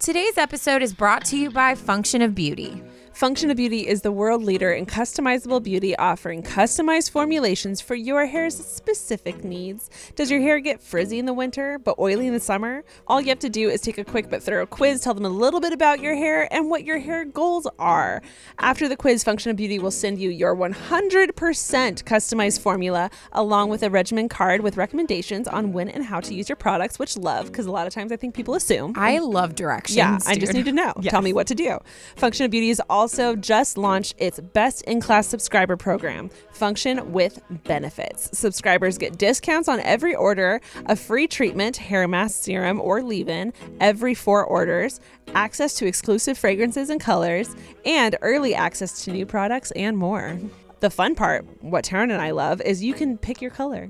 Today's episode is brought to you by Function of Beauty. Function of Beauty is the world leader in customizable beauty, offering customized formulations for your hair's specific needs. Does your hair get frizzy in the winter but oily in the summer? All you have to do is take a quick but thorough quiz, tell them a little bit about your hair and what your hair goals are. After the quiz, Function of Beauty will send you your 100% customized formula along with a regimen card with recommendations on when and how to use your products, which love, because a lot of times I think people assume. I love directions. Yeah, I just need to know. Yes. Tell me what to do. Function of Beauty is also just launched its best-in-class subscriber program, Function with Benefits. Subscribers get discounts on every order, a free treatment, hair mask, serum, or leave-in every 4 orders, access to exclusive fragrances and colors, and early access to new products and more. The fun part, what Taryne and I love, is you can pick your color.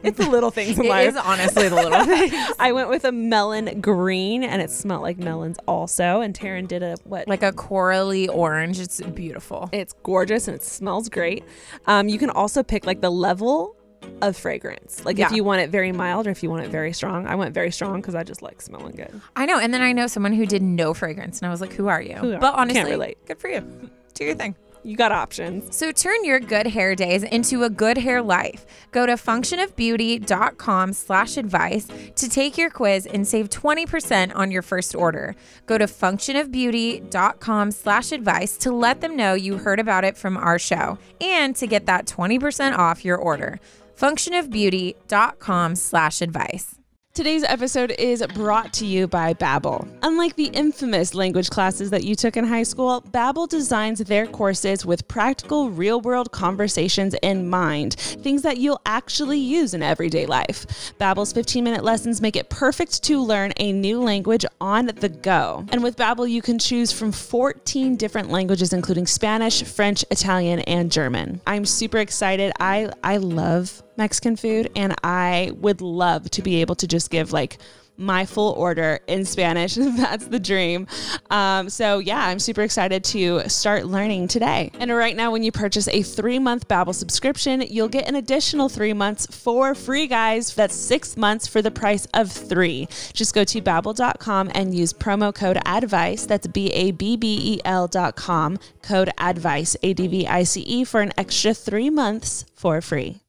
It's the little things in life. It is honestly the little things. I went with a melon green and it smelled like melons also. And Taryne did like a corally orange. It's beautiful. It's gorgeous and it smells great. You can also pick like the level of fragrance. Like if you want it very mild or if you want it very strong. I went very strong because I just like smelling good. I know. And then I know someone who did no fragrance and I was like, who are you? But honestly, can't relate. Good for you. Do your thing. You got options. So turn your good hair days into a good hair life. Go to functionofbeauty.com/advice to take your quiz and save 20% on your first order. Go to functionofbeauty.com/advice to let them know you heard about it from our show and to get that 20% off your order. functionofbeauty.com/advice. Today's episode is brought to you by Babbel. Unlike the infamous language classes that you took in high school, Babbel designs their courses with practical, real-world conversations in mind, things that you'll actually use in everyday life. Babbel's 15-minute lessons make it perfect to learn a new language on the go. And with Babbel, you can choose from 14 different languages, including Spanish, French, Italian, and German. I'm super excited. I love Mexican food, and I would love to be able to just give like my full order in Spanish. That's the dream. So yeah, I'm super excited to start learning today. And right now, when you purchase a 3-month Babbel subscription, you'll get an additional 3 months for free, guys. That's 6 months for the price of 3. Just go to babbel.com and use promo code ADVICE. That's BABBEL.com, code ADVICE, ADVICE, for an extra 3 months for free.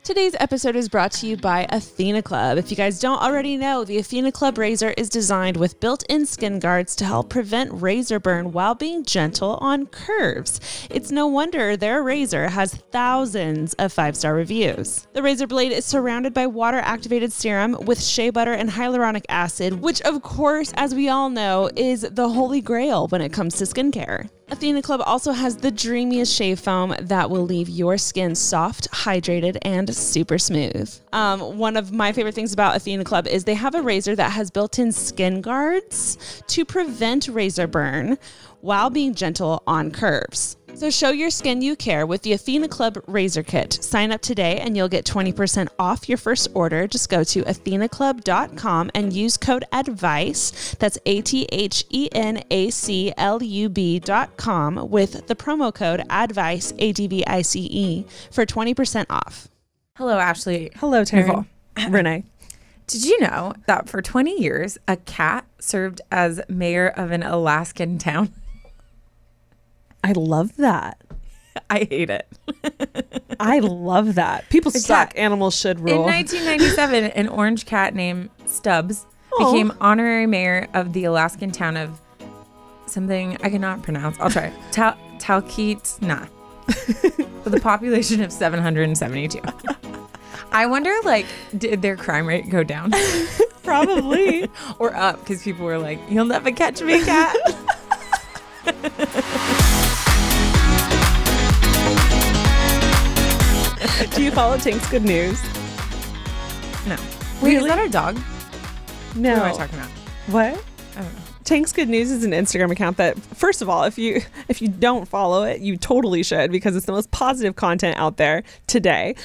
Today's episode is brought to you by Athena Club. If you guys don't already know, the Athena Club razor is designed with built-in skin guards to help prevent razor burn while being gentle on curves. It's no wonder their razor has thousands of 5-star reviews. The razor blade is surrounded by water-activated serum with shea butter and hyaluronic acid, which of course, as we all know, is the holy grail when it comes to skincare. Athena Club also has the dreamiest shave foam that will leave your skin soft, hydrated, and super smooth. One of my favorite things about Athena Club is they have a razor that has built-in skin guards to prevent razor burn while being gentle on curves. So show your skin you care with the Athena Club Razor Kit. Sign up today and you'll get 20% off your first order. Just go to athenaclub.com and use code ADVICE. That's ATHENACLUB.com with the promo code ADVICE, ADVICE, for 20% off. Hello, Ashley. Hello, Taryne. Renee. Did you know that for 20 years, a cat served as mayor of an Alaskan town? I love that. I hate it. I love that. People suck. Animals should rule. In 1997, an orange cat named Stubbs became honorary mayor of the Alaskan town of something I cannot pronounce. I'll try. Talkeetna, with a population of 772. I wonder, like, did their crime rate go down? Probably. Or up, because people were like, you'll never catch me, cat. Do you follow Tank's Good News? No. Wait, is that our dog? No. What am I talking about? What? I don't know. Tank's Good News is an Instagram account that, first of all, if you don't follow it, you totally should, because it's the most positive content out there today.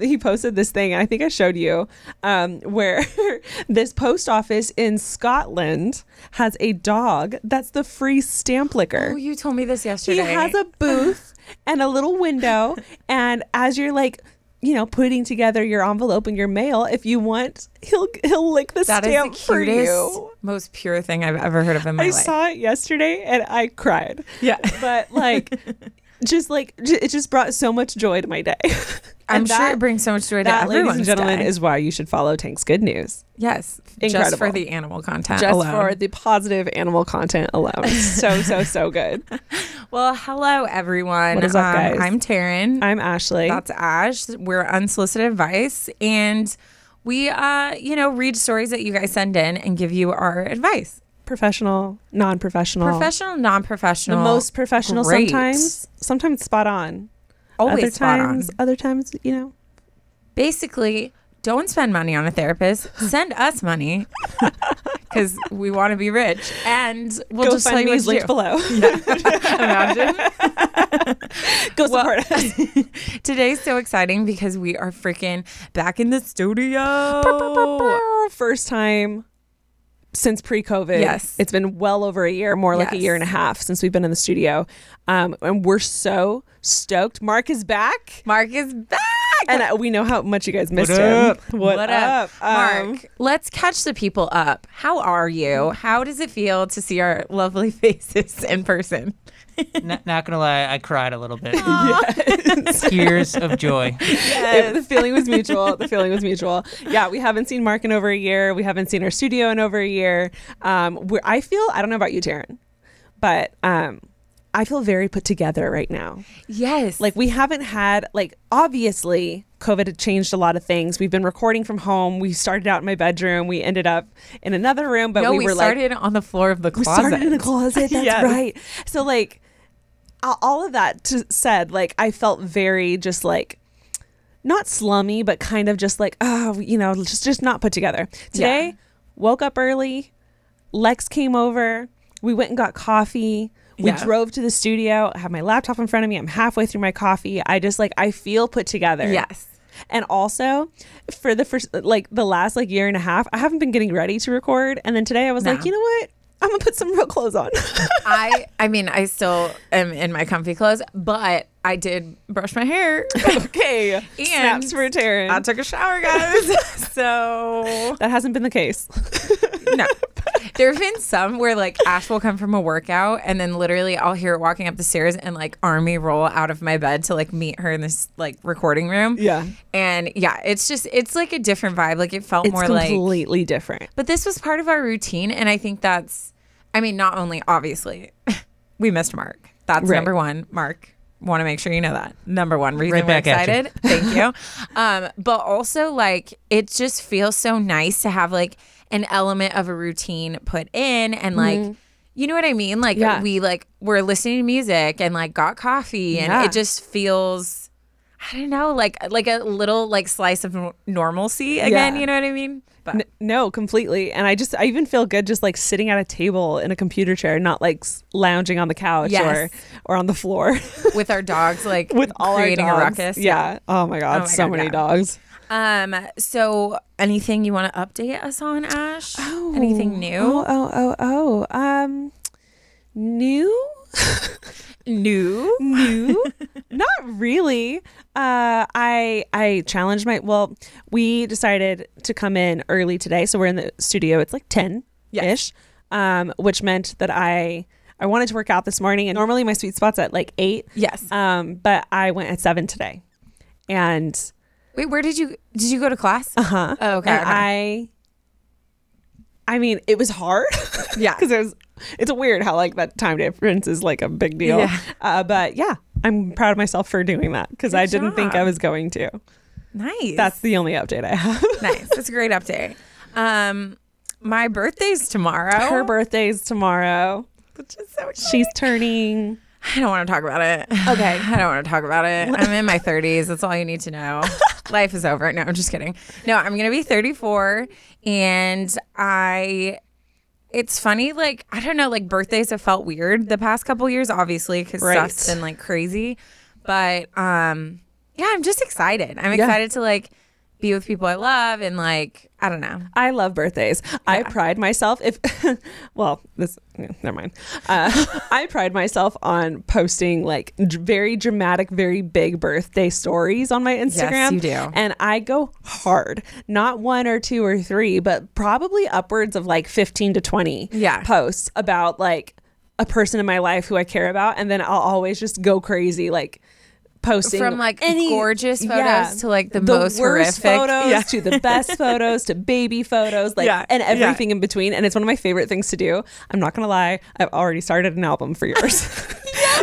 He posted this thing, and I think I showed you, where this post office in Scotland has a dog that's the free stamp licker. Oh, you told me this yesterday. He has a booth and a little window, and as you're like putting together your envelope and your mail. If you want, he'll lick the stamp for you. Most pure thing I've ever heard of in my life. I saw it yesterday and I cried. Yeah. But it just brought so much joy to my day. I'm sure it brings so much joy to everyone's ladies and gentlemen, day. is why you should follow Tank's Good News. Yes. Incredible. Just for the animal content just alone. for the positive animal content alone. So good. Well, hello, everyone. What is up, guys? I'm Taryne. I'm Ashley. That's Ash. We're Unsolicited Advice. And we, read stories that you guys send in and give you our advice. Professional, non-professional. Professional, non-professional. The most professional Great. sometimes spot on. Always spot on. Other times, Basically, don't spend money on a therapist. Send us money because we want to be rich, and we'll just tell you what to linked do. below. Yeah. Imagine. Go support us. Today's so exciting because we are freaking back in the studio. First time since pre-COVID. Yes. It's been well over a year, more like a year and a half since we've been in the studio. And we're so stoked. Mark is back. And we know how much you guys missed him. What up? Mark, let's catch the people up. How are you? How does it feel to see our lovely faces in person? Not gonna lie, I cried a little bit. Yes. Tears of joy. Yes. The feeling was mutual. Yeah, we haven't seen Mark in over a year. We haven't seen our studio in over a year. I don't know about you, Taryne, but I feel very put together right now. Yes. Like we haven't had, obviously COVID had changed a lot of things. We've been recording from home. We started out in my bedroom. We ended up in another room, but we started on the floor of the closet. We started in the closet. That's right. So all of that said, I felt very just not slummy, but kind of just just not put together. Today, woke up early. Lex came over. We went and got coffee. We drove to the studio. I have my laptop in front of me. I'm halfway through my coffee. I just I feel put together. Yes. And also for the first, the last year and a half, I haven't been getting ready to record. And then today I was you know what? I'm gonna put some real clothes on. I mean, I still am in my comfy clothes, but I did brush my hair. Okay. And snaps for Taryne. I took a shower, guys. So that hasn't been the case. No. There have been some where Ash will come from a workout and then literally I'll hear her walking up the stairs and arm me roll out of my bed to meet her in this recording room. Yeah. And yeah, it's a different vibe. It felt more completely different. But this was part of our routine, and I think not only obviously we missed Mark. That's right. Number one. Mark, want to make sure you know that. Number one reason Right we're back at excited. Thank you. But also it just feels so nice to have an element of a routine put in and you know what I mean? We we're listening to music and got coffee and it just feels, I don't know, like a little slice of normalcy again. You know what I mean? But no, completely. And I even feel good just sitting at a table in a computer chair, not lounging on the couch or on the floor with our dogs, with all creating our a dogs. ruckus. Yeah. Oh my God. So many dogs. So anything you want to update us on, Ash? Anything new? New? New? Not really. I challenged we decided to come in early today. So we're in the studio. It's 10-ish, which meant that I wanted to work out this morning. And normally my sweet spot's at 8. Yes. But I went at 7 today. And wait, where did you go to class? Uh-huh. Oh, okay. And I mean, it was hard. Yeah. Because it's weird how that time difference is a big deal. Yeah. But yeah, I'm proud of myself for doing that because I didn't think I was going to. Nice. That's the only update I have. Nice. That's a great update. My birthday's tomorrow. Her birthday's tomorrow. Which is so exciting. She's turning. I don't want to talk about it. Okay. I don't want to talk about it. I'm in my 30s. That's all you need to know. Life is over. No, I'm just kidding. No, I'm going to be 34 and it's funny, I don't know, birthdays have felt weird the past couple years, obviously, because stuff's been crazy. But yeah, I'm just excited. I'm excited to be with people I love and like, I don't know. I love birthdays. I pride myself never mind. I pride myself on posting like very dramatic, very big birthday stories on my Instagram. Yes, you do. And I go hard, not 1 or 2 or 3, but probably upwards of like 15 to 20 posts about like a person in my life who I care about. And then I'll always just go crazy, like posting from like gorgeous photos to like the most worst horrific photos to the best photos to baby photos, like and everything in between. And it's one of my favorite things to do. I'm not gonna lie, I've already started an album for yours.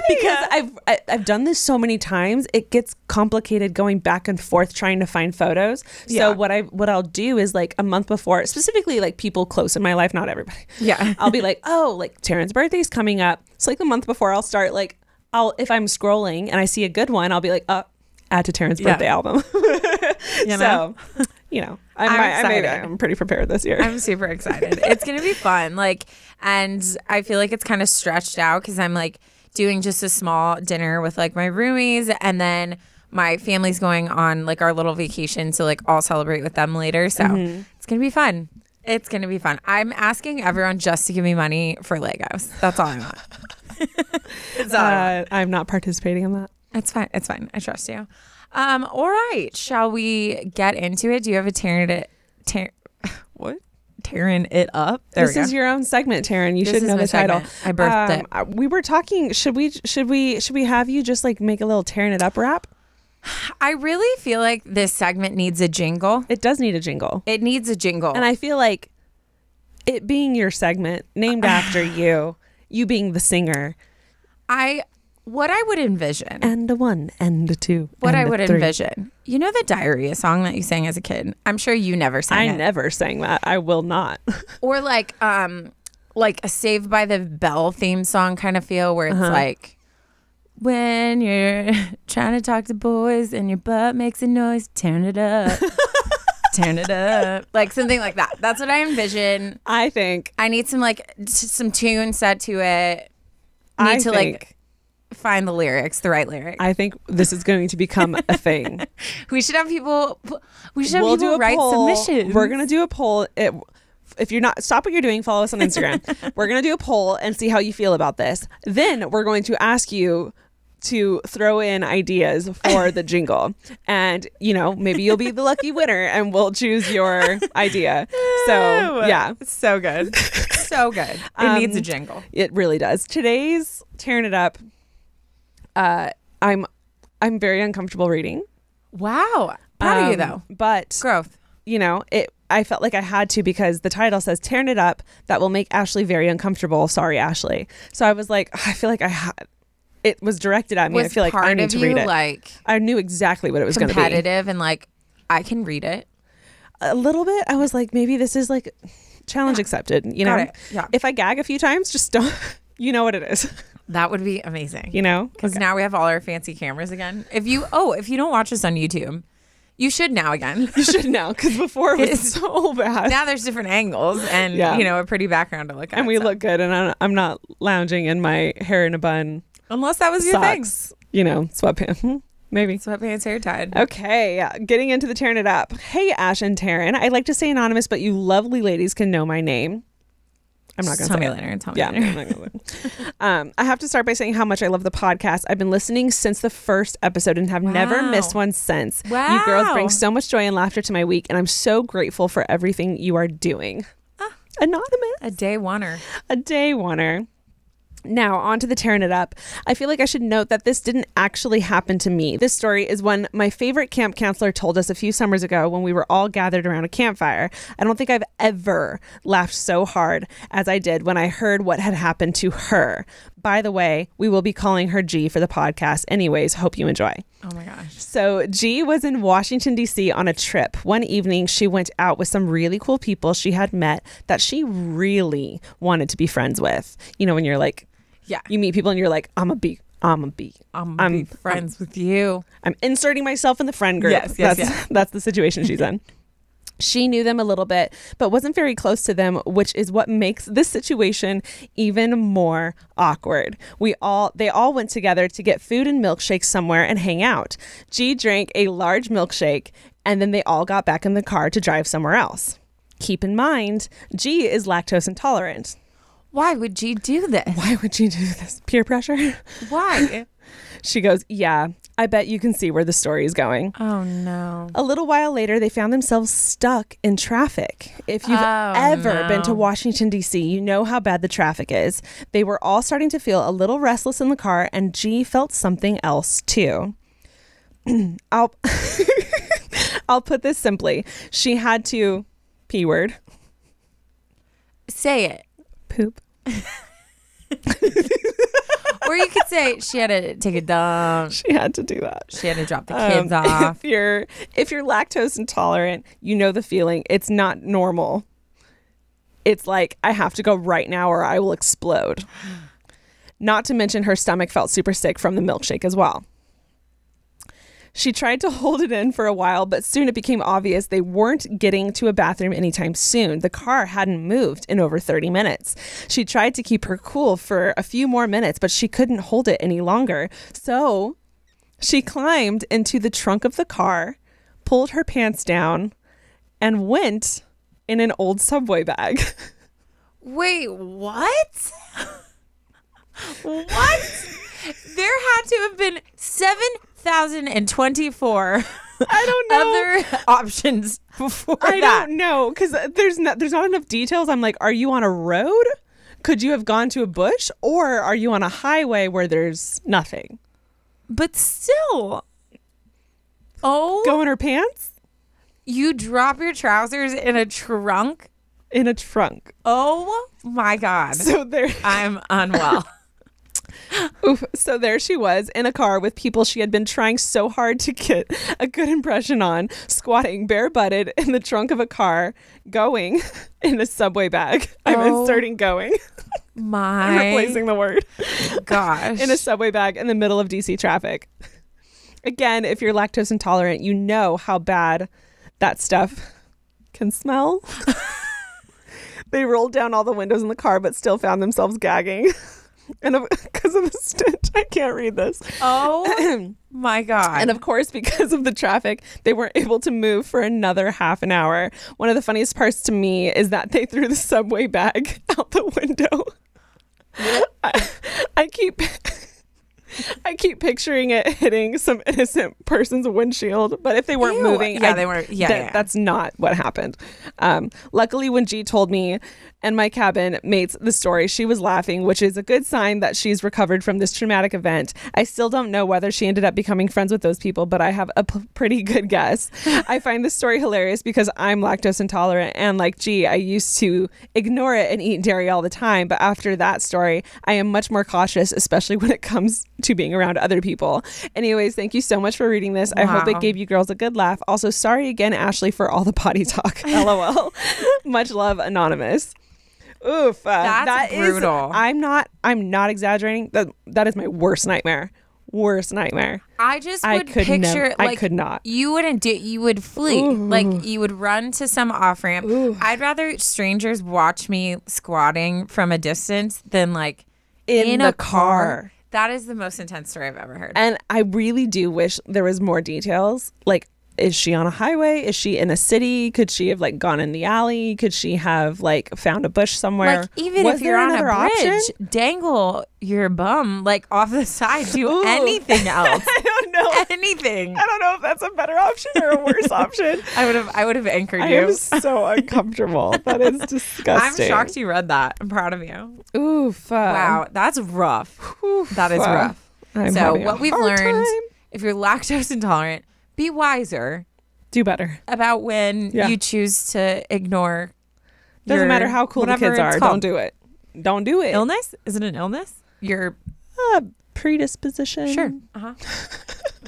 Because I've done this so many times, it gets complicated going back and forth trying to find photos. So what I'll do is like a month before, specifically like people close in my life, not everybody. I'll be like, oh, like Taryne's birthday's coming up. So like the month before, I'll start like, if I'm scrolling and I see a good one, I'll be like, add to Taryne's birthday album. So, I'm pretty prepared this year. I'm super excited. It's going to be fun. Like, and I feel like it's kind of stretched out because I'm like doing just a small dinner with like my roomies, and then my family's going on like our little vacation. So like I'll celebrate with them later. So it's going to be fun. It's going to be fun. I'm asking everyone just to give me money for Legos. That's all I want. I'm not participating in that. It's fine. It's fine. I trust you. All right. Shall we get into it? Do you have a Taryne it up? This is your own segment, Taryne. You should know the title. I birthed it. We were talking. Should we have you just like make a little Taryne it up rap? I really feel like this segment needs a jingle. It does need a jingle. It needs a jingle. And I feel like it being your segment, named after you being the singer. What I would envision. And a 1 and a 2. What and I would a 3. envision. You know the Diarrhea song that you sang as a kid? I'm sure you never sang it. I never sang that. I will not. Or like a Saved by the Bell theme song kind of feel where it's like, when you're trying to talk to boys and your butt makes a noise, turn it up. Turn it up. Like something like that. That's what I envision. I think. I need some like some tune set to it. Need to like find the lyrics, the right lyrics. I think this is going to become a thing. We should have people write submissions. We're going to do a poll. If you're not, stop what you're doing, follow us on Instagram. We're going to do a poll and see how you feel about this. Then we're going to ask you to throw in ideas for the jingle, and maybe you'll be the lucky winner and we'll choose your idea. So yeah, so good. So good. It needs a jingle. It really does. Today's Taryne it up, I'm very uncomfortable reading. Wow. Proud of you though. But growth. I felt like I had to, because the title says Taryne it up, that will make Ashley very uncomfortable. Sorry, Ashley. So I was like, I feel like it was directed at me. I feel like I need to read it. Like, I knew exactly what it was going to be. Competitive and like, I can read it. A little bit. I was like, maybe this is like challenge accepted. Got it. Yeah. If I gag a few times, just don't. You know what it is. That would be amazing. Because now we have all our fancy cameras again. If you don't watch us on YouTube, you should now again. You should now, because before it was so bad. Now there's different angles and a pretty background to look at. And we look good, and I'm not lounging in my hair in a bun. Unless that was your thing. Sweatpants. Maybe. Sweatpants, hair tied. Okay. Getting into the Taryne it up. Hey, Ash and Taryne. I'd like to say anonymous, but you lovely ladies can know my name. I'm not going to tell me later. Tell me later. I'm not gonna I have to start by saying how much I love the podcast. I've been listening since the first episode and have never missed one since. Wow. You girls bring so much joy and laughter to my week, and I'm so grateful for everything you are doing. Anonymous. A day oneer. A day oneer. Now, on to the Taryne it up. I feel like I should note that this didn't actually happen to me. This story is one my favorite camp counselor told us a few summers ago when we were all gathered around a campfire. I don't think I've ever laughed so hard as I did when I heard what had happened to her. By the way, we will be calling her G for the podcast. Anyways, hope you enjoy. Oh my gosh. So G was in Washington, D.C. on a trip. One evening, she went out with some really cool people she had met that she really wanted to be friends with. When you're like, you meet people and you're like, I'm be friends with you. I'm inserting myself in the friend group. Yes. That's the situation she's in. She knew them a little bit, but wasn't very close to them, which is what makes this situation even more awkward. They all went together to get food and milkshakes somewhere and hang out. G drank a large milkshake And then they all got back in the car to drive somewhere else. Keep in mind, G is lactose intolerant. Why would G do this? Why would G do this? Peer pressure? Why? She goes, yeah, I bet you can see where the story is going. Oh, no. A little while later, they found themselves stuck in traffic. If you've ever been to Washington, D.C., you know how bad the traffic is. They were all starting to feel a little restless in the car, and G felt something else, too. I'll put this simply. She had to, P word. Say it. Poop. Or you could say she had to take a dump. She had to do that. She had to drop the kids off. If you're lactose intolerant, you know the feeling. It's not normal. It's like, I have to go right now or I will explode. Not to mention her stomach felt super sick from the milkshake as well. She tried to hold it in for a while, but soon it became obvious they weren't getting to a bathroom anytime soon. The car hadn't moved in over 30 minutes. She tried to keep her cool for a few more minutes, but she couldn't hold it any longer. So she climbed into the trunk of the car, pulled her pants down, and went in an old Subway bag. Wait, what? What? There had to have been 7,024 I don't know other options before I that. don't know, because there's not enough details. I'm like, are you on a road? Could you have gone to a bush? Or are you on a highway where there's nothing? But still. Oh. Go in her pants? You drop your trousers in a trunk? In a trunk. Oh my God. So there I'm unwell. Oof. So there she was in a car with people she had been trying so hard to get a good impression on, squatting bare-butted in the trunk of a car, going in a Subway bag. I'm inserting going. I'm replacing the word. Gosh. In a Subway bag in the middle of DC traffic. Again, if you're lactose intolerant, you know how bad that stuff can smell. They rolled down all the windows in the car, but still found themselves gagging. And because of the stench, I can't read this. Oh my God. And of course, because of the traffic, they weren't able to move for another half an hour. One of the funniest parts to me is that they threw the Subway bag out the window. I keep picturing it hitting some innocent person's windshield, but if they weren't moving, they weren't. That's not what happened. Luckily, when G told me and my cabin mates the story, she was laughing, which is a good sign that she's recovered from this traumatic event. I still don't know whether she ended up becoming friends with those people, but I have a pretty good guess. I find this story hilarious because I'm lactose intolerant, and like G, I used to ignore it and eat dairy all the time, but after that story, I am much more cautious, especially when it comes to being around other people. Anyways, thank you so much for reading this. I hope it gave you girls a good laugh. Also, sorry again, Ashley, for all the potty talk. LOL. Much love, Anonymous. Oof. That's brutal. I'm not exaggerating. That is my worst nightmare. I just would picture I could not. You wouldn't do it. You would flee. Ooh. Like you would run to some off ramp. I'd rather strangers watch me squatting from a distance than like in a car. That is the most intense story I've ever heard. And I really do wish there was more details. Like, is she on a highway? Is she in a city? Could she have like gone in the alley? Could she have like found a bush somewhere? Like even if you're on a bridge, dangle your bum like off the side. Do anything else. I don't know. Anything. I don't know if that's a better option or a worse option. I would have anchored you. I am so uncomfortable. That is disgusting. I'm shocked you read that. I'm proud of you. Oof. Wow, that's rough. That is rough. So what we've learned, if you're lactose intolerant, be wiser. Do better. About when you choose to ignore. Doesn't matter how cool the kids are. Don't do it. Don't do it. Illness? Is it an illness? Your predisposition. Sure.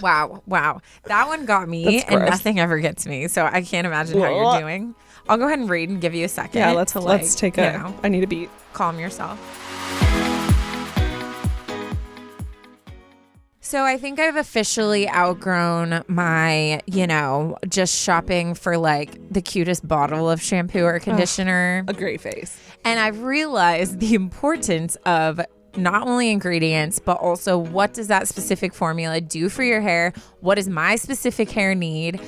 Wow. That one got me, and nothing ever gets me. So I can't imagine how you're doing. I'll go ahead and read and give you a second. Yeah, let's take I need a beat. Calm yourself. So I think I've officially outgrown my, just shopping for like the cutest bottle of shampoo or conditioner. A great face. And I've realized the importance of not only ingredients, but also what does that specific formula do for your hair? What does my specific hair need?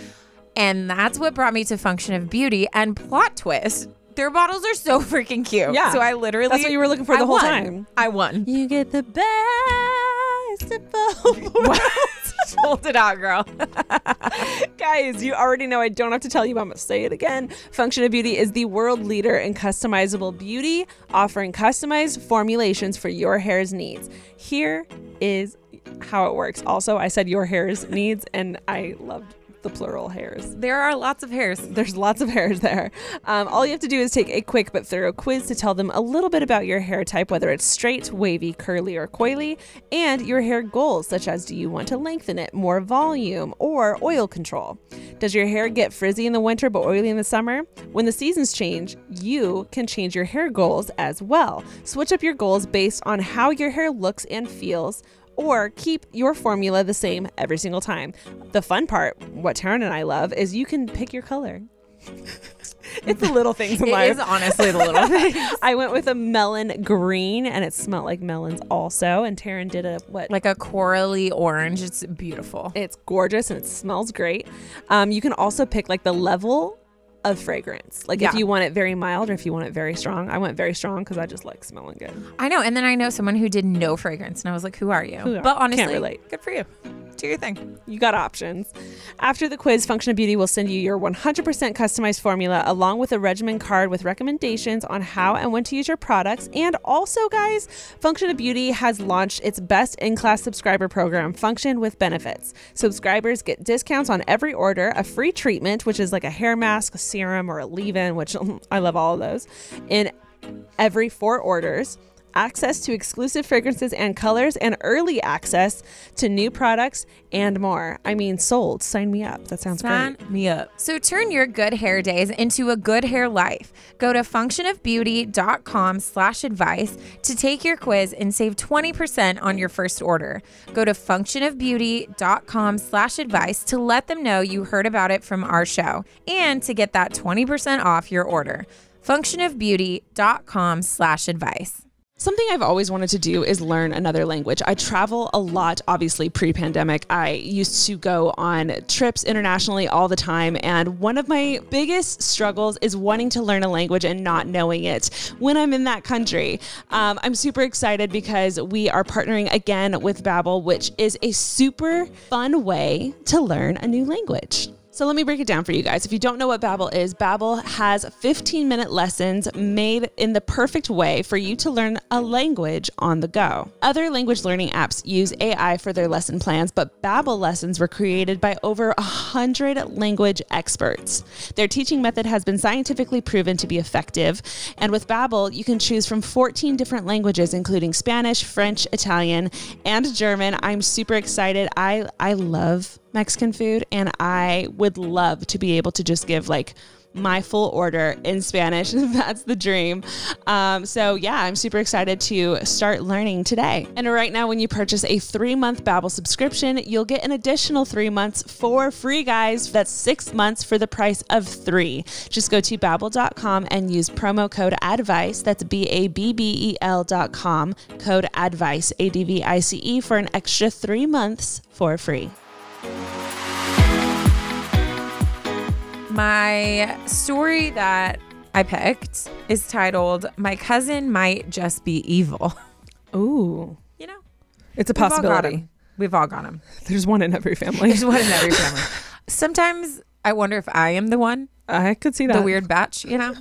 And that's what brought me to Function of Beauty. And plot twist, their bottles are so freaking cute. Yeah. So I literally... That's what you were looking for the whole time. I won. You get the best of both worlds. Hold it out, girl. Guys, you already know I don't have to tell you, but I'm going to say it again. Function of Beauty is the world leader in customizable beauty, offering customized formulations for your hair's needs. Here is how it works. Also, I said your hair's needs, and I loved the plural hairs. There are lots of hairs. There's lots of hairs there. All you have to do is take a quick but thorough quiz to tell them a little bit about your hair type, whether it's straight, wavy, curly, or coily, and your hair goals, such as do you want to lengthen it, more volume, or oil control? Does your hair get frizzy in the winter but oily in the summer? When the seasons change, you can change your hair goals as well. Switch up your goals based on how your hair looks and feels, or keep your formula the same every single time. The fun part, what Taryne and I love, is you can pick your color. It's the little things in life. It is honestly the little things. I went with a melon green, and it smelled like melons also. And Taryne did a what? Like a corally orange. It's beautiful. It's gorgeous, and it smells great. You can also pick like the level of fragrance. Like if you want it very mild or if you want it very strong. I went very strong because I just like smelling good. I know. And then I know someone who did no fragrance, and I was like, who are you? But honestly, can't relate. Good for you. Do your thing. You got options. After the quiz, Function of Beauty will send you your 100% customized formula along with a regimen card with recommendations on how and when to use your products. And also, guys, Function of Beauty has launched its best in-class subscriber program, Function with Benefits. Subscribers get discounts on every order, a free treatment, which is like a hair mask, a serum, or a leave-in, which I love all of those, in every 4 orders. Access to exclusive fragrances and colors, and early access to new products and more. I mean, sold. Sign me up. That sounds great. Sign me up. So turn your good hair days into a good hair life. Go to functionofbeauty.com/advice to take your quiz and save 20% on your first order. Go to functionofbeauty.com/advice to let them know you heard about it from our show and to get that 20% off your order. functionofbeauty.com/advice. Something I've always wanted to do is learn another language. I travel a lot, obviously pre-pandemic. I used to go on trips internationally all the time. And one of my biggest struggles is wanting to learn a language and not knowing it when I'm in that country. I'm super excited because we are partnering again with Babbel, which is a super fun way to learn a new language. So let me break it down for you guys. If you don't know what Babbel is, Babbel has 15-minute lessons made in the perfect way for you to learn a language on the go. Other language learning apps use AI for their lesson plans, but Babbel lessons were created by over 100 language experts. Their teaching method has been scientifically proven to be effective, and with Babbel, you can choose from 14 different languages, including Spanish, French, Italian, and German. I'm super excited. I love Mexican food, and I would love to be able to just give like my full order in Spanish. That's the dream. So yeah, I'm super excited to start learning today. And right now, when you purchase a 3-month Babbel subscription, you'll get an additional 3 months for free, guys. That's 6 months for the price of 3. Just go to babbel.com and use promo code ADVICE. That's BABBEL.com, code ADVICE, ADVICE, for an extra 3 months for free. My story that I picked is titled, "My Cousin Might Just Be Evil." Ooh. You know? It's a possibility. We've all got them. There's one in every family. There's one in every family. Sometimes I wonder if I am the one. I could see that. The weird batch, you know?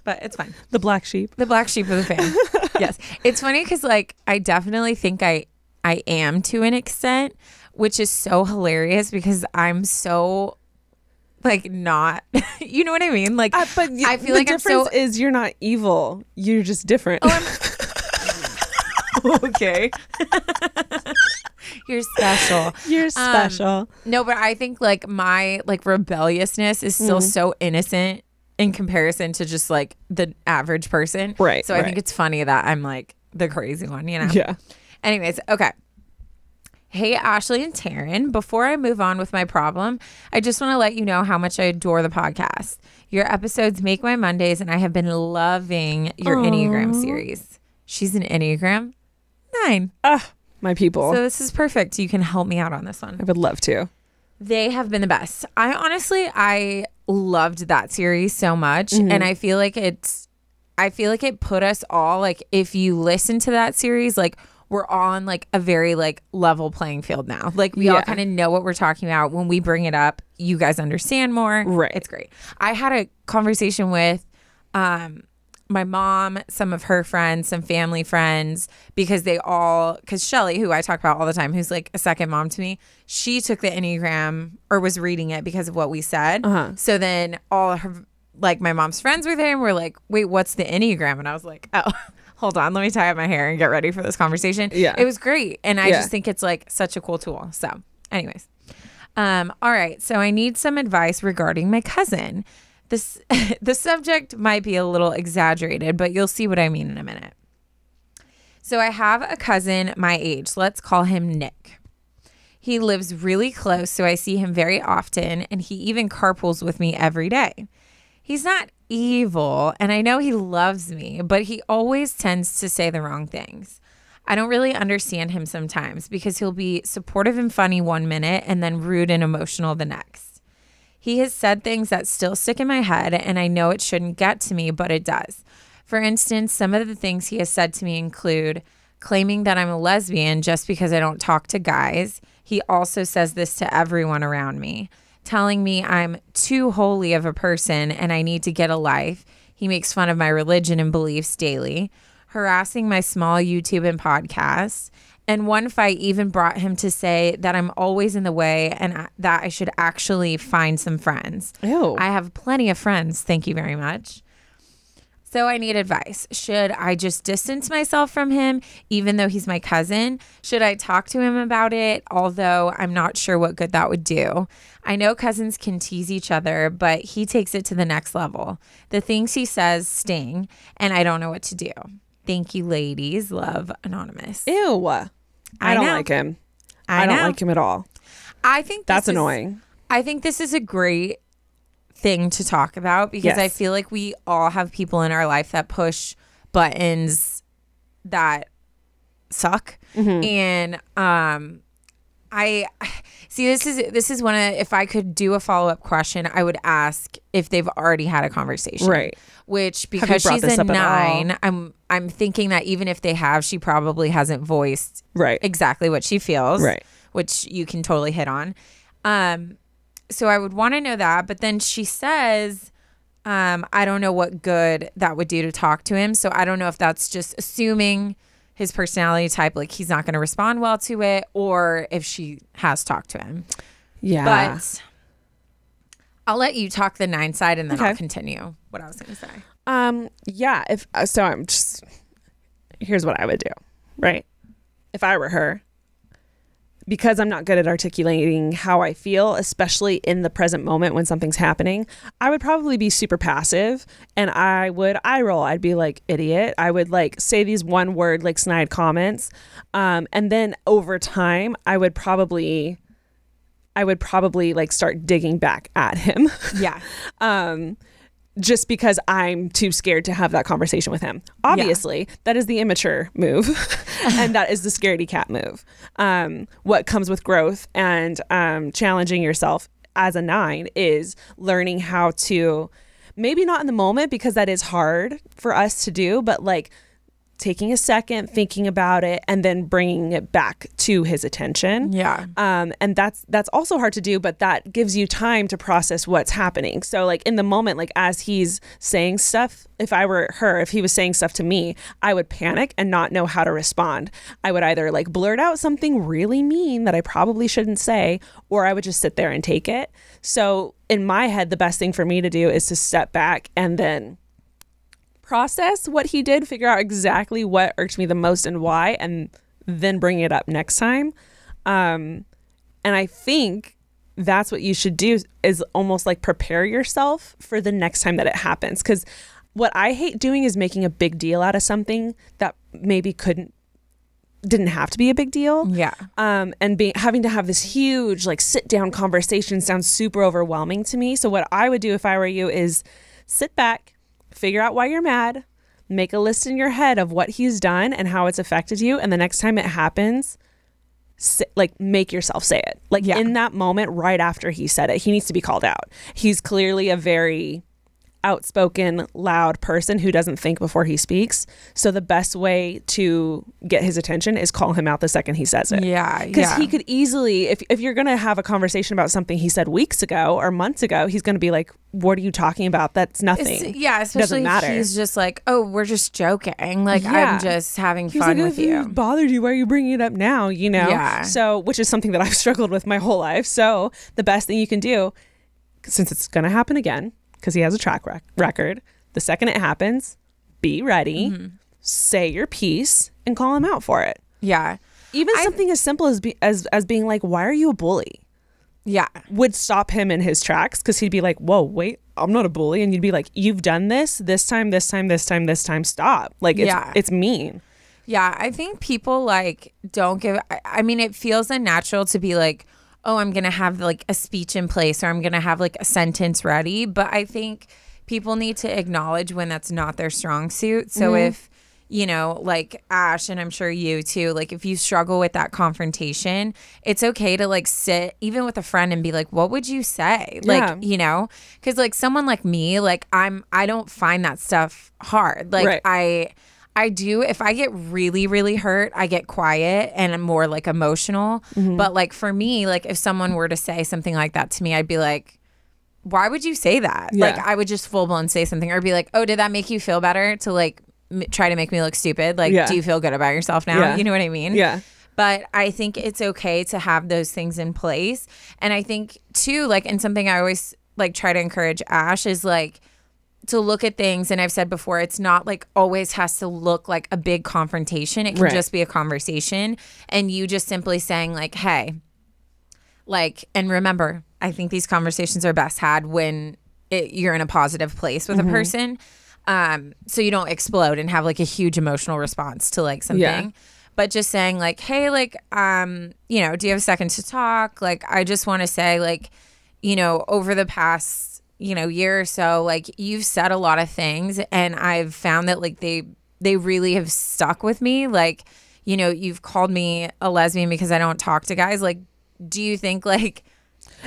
But it's fine. The black sheep. The black sheep of the family. Yes. It's funny because like I definitely think I am to an extent, which is so hilarious because I'm so like not, you know what I mean? Like, but I feel like the difference is you're not evil. You're just different. Okay. You're special. You're special. No, but I think like my like rebelliousness is still so innocent in comparison to just like the average person. Right. So I think it's funny that I'm like the crazy one, you know? Yeah. Anyways, okay. Hey, Ashley and Taryne, before I move on with my problem, I just want to let you know how much I adore the podcast. Your episodes make my Mondays, and I have been loving your Enneagram series. She's an Enneagram 9. My people. So this is perfect. You can help me out on this one. I would love to. They have been the best. I loved that series so much. And I feel like it put us all, like, if you listen to that series, like, we're on like a very like level playing field now. Like we all kind of know what we're talking about. When we bring it up, you guys understand more. Right. It's great. I had a conversation with my mom, some of her friends, some family friends, because Shelly, who I talk about all the time, who's like a second mom to me, she took the Enneagram or was reading it because of what we said. So then all her, like my mom's friends were there and were like, wait, what's the Enneagram? And I was like, oh, hold on, let me tie up my hair and get ready for this conversation. Yeah. It was great. And I just think it's like such a cool tool. So anyways, all right. So I need some advice regarding my cousin. The subject might be a little exaggerated, but you'll see what I mean in a minute. So I have a cousin my age. Let's call him Nick. He lives really close, so I see him very often, and he even carpools with me every day. He's not evil, and I know he loves me, but he always tends to say the wrong things. I don't really understand him sometimes because he'll be supportive and funny one minute and then rude and emotional the next. He has said things that still stick in my head, and I know it shouldn't get to me, but it does. For instance, some of the things he has said to me include claiming that I'm a lesbian just because I don't talk to guys. He also says this to everyone around me, telling me I'm too holy of a person and I need to get a life. He makes fun of my religion and beliefs daily, harassing my small YouTube and podcasts. And one fight even brought him to say that I'm always in the way and that I should actually find some friends. Ew. I have plenty of friends. Thank you very much. So I need advice. Should I just distance myself from him, even though he's my cousin? Should I talk to him about it, although I'm not sure what good that would do? I know cousins can tease each other, but he takes it to the next level. The things he says sting, and I don't know what to do. Thank you, ladies. Love, Anonymous. Ew. I don't like him. I don't like him at all. I think that's annoying. I think this is a great thing to talk about because I feel like we all have people in our life that push buttons that suck. And I see this is one of, if I could do a follow-up question, I would ask if they've already had a conversation. Right. Which, because she's a 9, I'm thinking that even if they have, she probably hasn't voiced exactly what she feels. Right. Which you can totally hit on. So I would want to know that. But then she says, I don't know what good that would do to talk to him. So I don't know if that's just assuming his personality type, like he's not going to respond well to it, or if she has talked to him. Yeah. But I'll let you talk the 9 side and then I'll continue what I was going to say. Yeah. Here's what I would do, right? If I were her, because I'm not good at articulating how I feel, especially in the present moment when something's happening, I would probably be super passive and I would eye roll. I'd be like, idiot. I would like say these one word, like snide comments. And then over time, I would probably like start digging back at him. Yeah. Just because I'm too scared to have that conversation with him. Obviously, that is the immature move and that is the scaredy cat move. What comes with growth and challenging yourself as a 9 is learning how to, maybe not in the moment because that is hard for us to do, but like taking a second, thinking about it, and then bringing it back to his attention. Yeah. And that's also hard to do, but that gives you time to process what's happening. So like in the moment, like as he's saying stuff, if I were her, if he was saying stuff to me, I would panic and not know how to respond. I would either like blurt out something really mean that I probably shouldn't say, or I would just sit there and take it. So in my head, the best thing for me to do is to step back and then process what he did, figure out exactly what irked me the most and why, and then bring it up next time. And I think that's what you should do, is almost like prepare yourself for the next time that it happens. Because what I hate doing is making a big deal out of something that maybe didn't have to be a big deal. Yeah. And having to have this huge like sit down conversation sounds super overwhelming to me. So what I would do if I were you is sit back, figure out why you're mad, make a list in your head of what he's done and how it's affected you. And the next time it happens, like make yourself say it. Like in that moment, right after he said it, he needs to be called out. He's clearly a very outspoken, loud person who doesn't think before he speaks. So the best way to get his attention is call him out the second he says it. Yeah. Because he could easily, if you're going to have a conversation about something he said weeks ago or months ago, he's going to be like, what are you talking about? That's nothing. Especially if he's just like, oh, we're just joking. Like, I'm just having fun with you. It bothered you. Why are you bringing it up now? You know? Yeah. So, which is something that I've struggled with my whole life. So the best thing you can do, since it's going to happen again, because he has a track record, the second it happens, be ready, say your piece, and call him out for it. Yeah. Even something as simple as being like, why are you a bully? Yeah. Would stop him in his tracks, because he'd be like, whoa, wait, I'm not a bully. And you'd be like, you've done this time, stop. Like, it's mean. Yeah. I think people like don't give, I mean, it feels unnatural to be like, oh, I'm going to have like a speech in place or I'm going to have like a sentence ready. But I think people need to acknowledge when that's not their strong suit. So if, you know, like Ash, and I'm sure you too, like if you struggle with that confrontation, it's okay to like sit even with a friend and be like, what would you say? Like, you know, because like someone like me, like I don't find that stuff hard. Like I do. If I get really, really hurt, I get quiet and I'm more like emotional. But like for me, like if someone were to say something like that to me, I'd be like, why would you say that? Like I would just full blown say something or be like, oh, did that make you feel better to like try to make me look stupid? Like, do you feel good about yourself now? You know what I mean? Yeah. But I think it's okay to have those things in place. And I think too, like, and something I always like try to encourage Ash is like, to look at things, and I've said before, it's not like always has to look like a big confrontation. It can just be a conversation, and you just simply saying like, hey, like, and remember, I think these conversations are best had when you're in a positive place with a person, so you don't explode and have like a huge emotional response to like something. But just saying like, hey, like, you know, do you have a second to talk? Like, I just want to say like, you know, over the past year or so, like you've said a lot of things and I've found that like they really have stuck with me. Like, you know, you've called me a lesbian because I don't talk to guys. Like, do you think like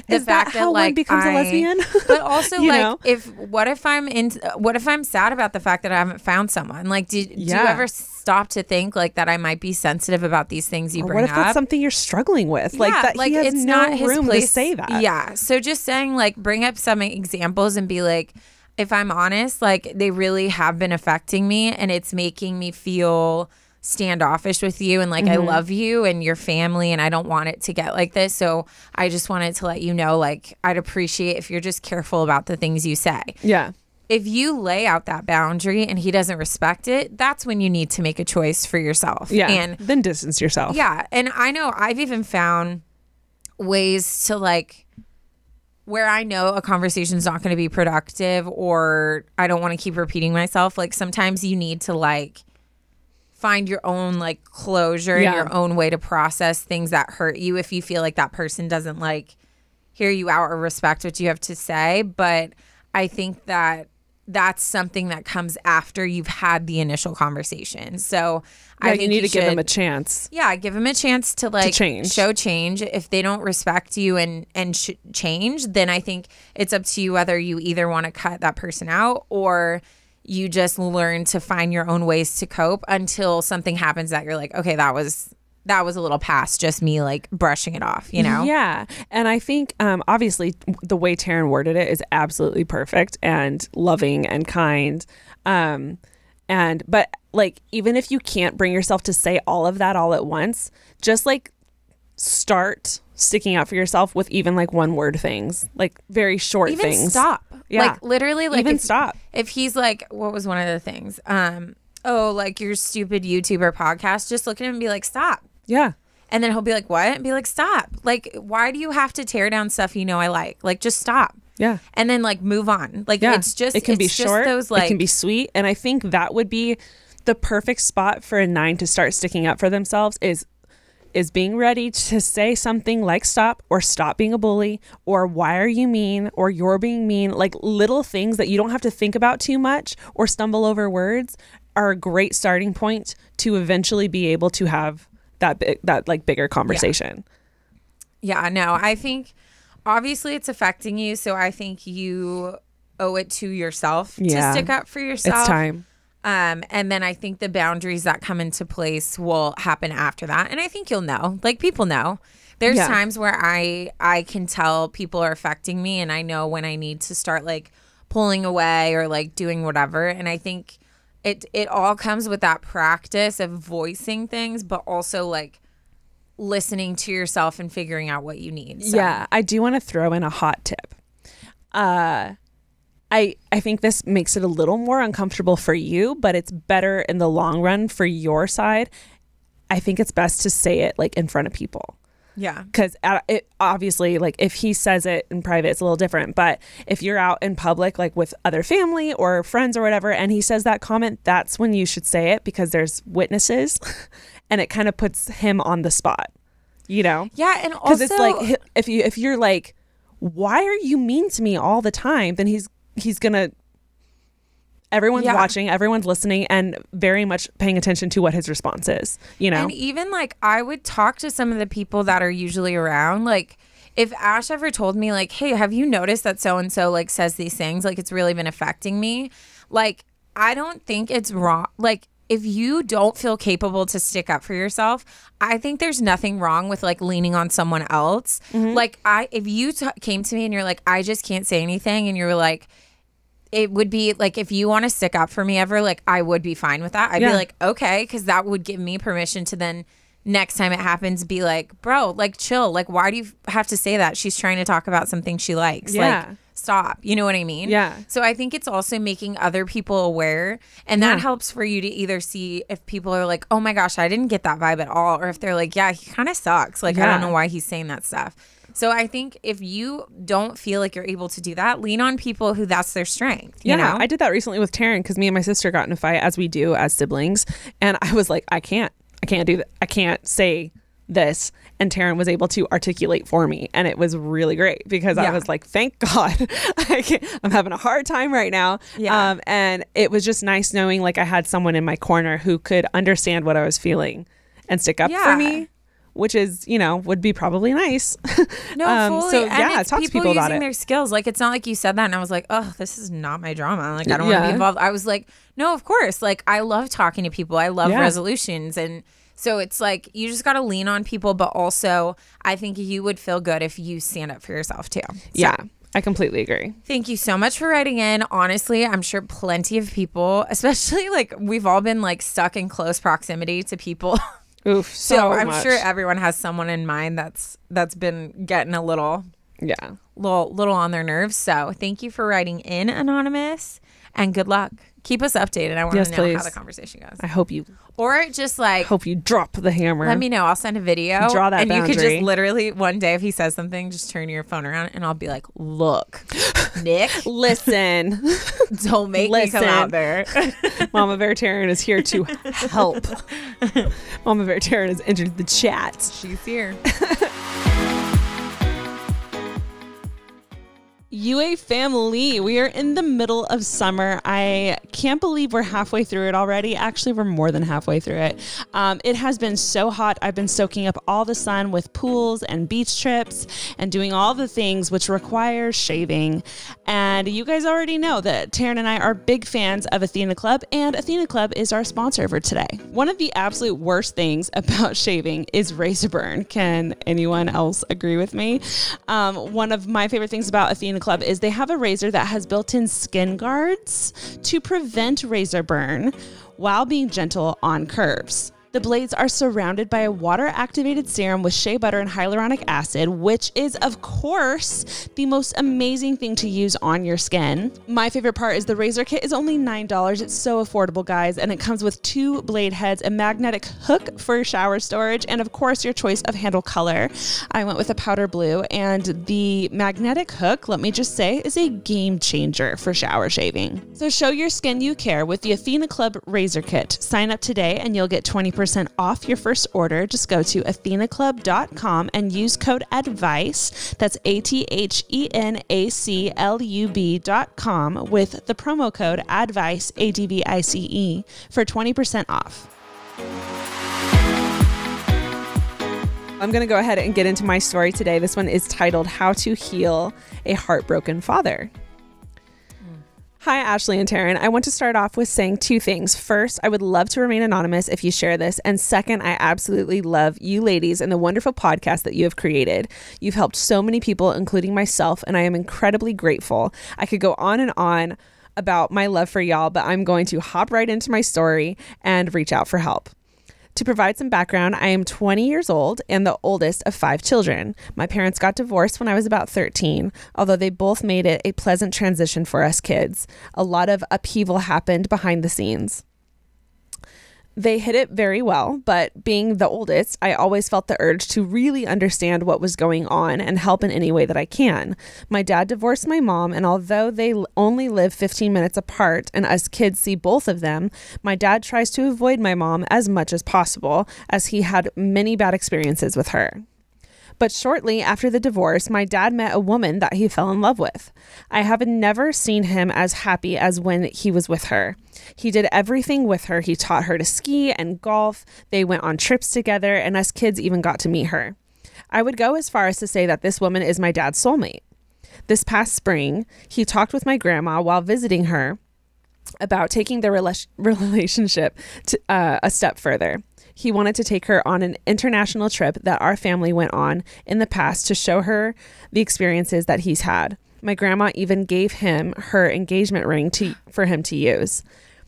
the is fact that how like one becomes a lesbian? But also like know? What if I'm sad about the fact that I haven't found someone? Like, do you ever stop to think like that I might be sensitive about these things you bring up? What if that's something you're struggling with? Like that like he has it's no not his room place to say that. Yeah. So just saying like bring up some examples and be like, if I'm honest, like they really have been affecting me and it's making me feel standoffish with you and like I love you and your family and I don't want it to get like this. So I just wanted to let you know, like, I'd appreciate if you're just careful about the things you say. Yeah. If you lay out that boundary and he doesn't respect it, that's when you need to make a choice for yourself. Yeah. And then distance yourself. Yeah. And I know I've even found ways to like where I know a conversation's not going to be productive or I don't want to keep repeating myself. Like sometimes you need to like find your own like closure and your own way to process things that hurt you if you feel like that person doesn't like hear you out or respect what you have to say. But I think that that's something that comes after you've had the initial conversation. So I think you need to give them a chance. Yeah, give them a chance to like show change. If they don't respect you and change, then I think it's up to you whether you either want to cut that person out or you just learn to find your own ways to cope until something happens that you're like, okay, that was a little past just me like brushing it off, you know? Yeah. And I think obviously the way Taryne worded it is absolutely perfect and loving and kind. But like, even if you can't bring yourself to say all of that all at once, just like start sticking out for yourself with even like one word things, like very short even things. Stop. Yeah. Like literally like even stop. If he's like, what was one of the things? Oh, like your stupid YouTuber podcast, just look at him and be like, stop. Yeah. And then he'll be like, what? And be like, stop. Like, why do you have to tear down stuff you know I like? Like, just stop. Yeah. And then like move on. Like it's just, it can be short. Those, like, it can be sweet. And I think that would be the perfect spot for a 9 to start sticking up for themselves is being ready to say something like stop or stop being a bully or why are you mean or you're being mean. Like little things that you don't have to think about too much or stumble over words are a great starting point to eventually be able to have that like bigger conversation. Yeah, no, I think obviously it's affecting you. So I think you owe it to yourself to stick up for yourself. It's time. And then I think the boundaries that come into place will happen after that. And I think you'll know, like people know. There's times where I can tell people are affecting me, and I know when I need to start like pulling away or like doing whatever. And I think it all comes with that practice of voicing things, but also like listening to yourself and figuring out what you need. So. Yeah, I do want to throw in a hot tip. I think this makes it a little more uncomfortable for you, but it's better in the long run for your side. I think it's best to say it like in front of people. Yeah. Because it obviously, like if he says it in private, it's a little different. But if you're out in public, like with other family or friends or whatever, and he says that comment, that's when you should say it, because there's witnesses and it kind of puts him on the spot, you know? Yeah. And also, because it's like, if you're like, why are you mean to me all the time? Then he's gonna, everyone's watching, everyone's listening, and very much paying attention to what his response is, you know? And even like I would talk to some of the people that are usually around. Like if Ash ever told me like, hey, have you noticed that so-and-so like says these things? Like it's really been affecting me. Like, I don't think it's wrong. Like if you don't feel capable to stick up for yourself, I think there's nothing wrong with like leaning on someone else. Mm-hmm. Like if you came to me and you're like, I just can't say anything. And you're like, it would be like, if you want to stick up for me ever, like I would be fine with that. I'd be like, okay, because that would give me permission to then next time it happens be like, bro, like chill. Like, why do you have to say that? She's trying to talk about something she likes. Yeah. Like, stop. You know what I mean? Yeah. So I think it's also making other people aware. And that helps for you to either see if people are like, oh my gosh, I didn't get that vibe at all. Or if they're like, yeah, he kind of sucks. Like, I don't know why he's saying that stuff. So I think if you don't feel like you're able to do that, lean on people who that's their strength. You know? I did that recently with Taryne, because me and my sister got in a fight, as we do as siblings. And I was like, I can't do that. I can't say this. And Taryne was able to articulate for me. And it was really great, because I was like, thank God. I'm having a hard time right now. Yeah. And it was just nice knowing like I had someone in my corner who could understand what I was feeling and stick up for me. Which is, you know, would be probably nice. No, fully. So and it's talk to people about it. Their skills. Like, it's not like you said that and I was like, oh, this is not my drama. Like, I don't want to be involved. I was like, no, of course. Like, I love talking to people. I love resolutions. And so it's like, you just got to lean on people. But also, I think you would feel good if you stand up for yourself too. So, yeah, I completely agree. Thank you so much for writing in. Honestly, I'm sure plenty of people, especially like we've all been like stuck in close proximity to people. Oof, so I'm sure everyone has someone in mind that's been getting a little on their nerves. So thank you for writing in, Anonymous, and good luck. Keep us updated. I want to know how the conversation goes. I hope you, or just like, hope you drop the hammer. Let me know. I'll send a video. Draw that boundary. You could just literally one day, if he says something, just turn your phone around and I'll be like, look, Nick, listen, don't make me come out there. Mama Bear Taryne is here to help. Mama Bear Taryne has entered the chat. She's here. UA family, we are in the middle of summer. I can't believe we're halfway through it already. Actually, we're more than halfway through it. It has been so hot. I've been soaking up all the sun with pools and beach trips and doing all the things which requires shaving. And you guys already know that Taryne and I are big fans of Athena Club, and Athena Club is our sponsor for today. One of the absolute worst things about shaving is razor burn. Can anyone else agree with me? One of my favorite things about Athena Club is they have a razor that has built-in skin guards to prevent razor burn while being gentle on curves. The blades are surrounded by a water-activated serum with shea butter and hyaluronic acid, which is, of course, the most amazing thing to use on your skin. My favorite part is the razor kit is only $9. It's so affordable, guys, and it comes with 2 blade heads, a magnetic hook for shower storage, and, of course, your choice of handle color. I went with a powder blue, and the magnetic hook, let me just say, is a game changer for shower shaving. So show your skin you care with the Athena Club razor kit. Sign up today, and you'll get 20% off your first order. Just go to athenaclub.com and use code ADVICE. That's ATHENACLUB.com with the promo code ADVICE, ADVICE, for 20% off. I'm going to go ahead and get into my story today. This one is titled How to Heal a Heartbroken Father. Hi, Ashley and Taryne. I want to start off with saying two things. First, I would love to remain anonymous if you share this. And second, I absolutely love you ladies and the wonderful podcast that you have created. You've helped so many people, including myself, and I am incredibly grateful. I could go on and on about my love for y'all, but I'm going to hop right into my story and reach out for help. To provide some background, I am 20 years old and the oldest of 5 children. My parents got divorced when I was about 13, although they both made it a pleasant transition for us kids. A lot of upheaval happened behind the scenes. They hid it very well, but being the oldest, I always felt the urge to really understand what was going on and help in any way that I can. My dad divorced my mom, and although they only live 15 minutes apart and us kids see both of them, my dad tries to avoid my mom as much as possible, as he had many bad experiences with her. But shortly after the divorce, my dad met a woman that he fell in love with. I have never seen him as happy as when he was with her. He did everything with her. He taught her to ski and golf. They went on trips together, and us kids even got to meet her. I would go as far as to say that this woman is my dad's soulmate. This past spring, he talked with my grandma while visiting her about taking their relationship to, a step further. He wanted to take her on an international trip that our family went on in the past to show her the experiences that he's had. My grandma even gave him her engagement ring for him to use.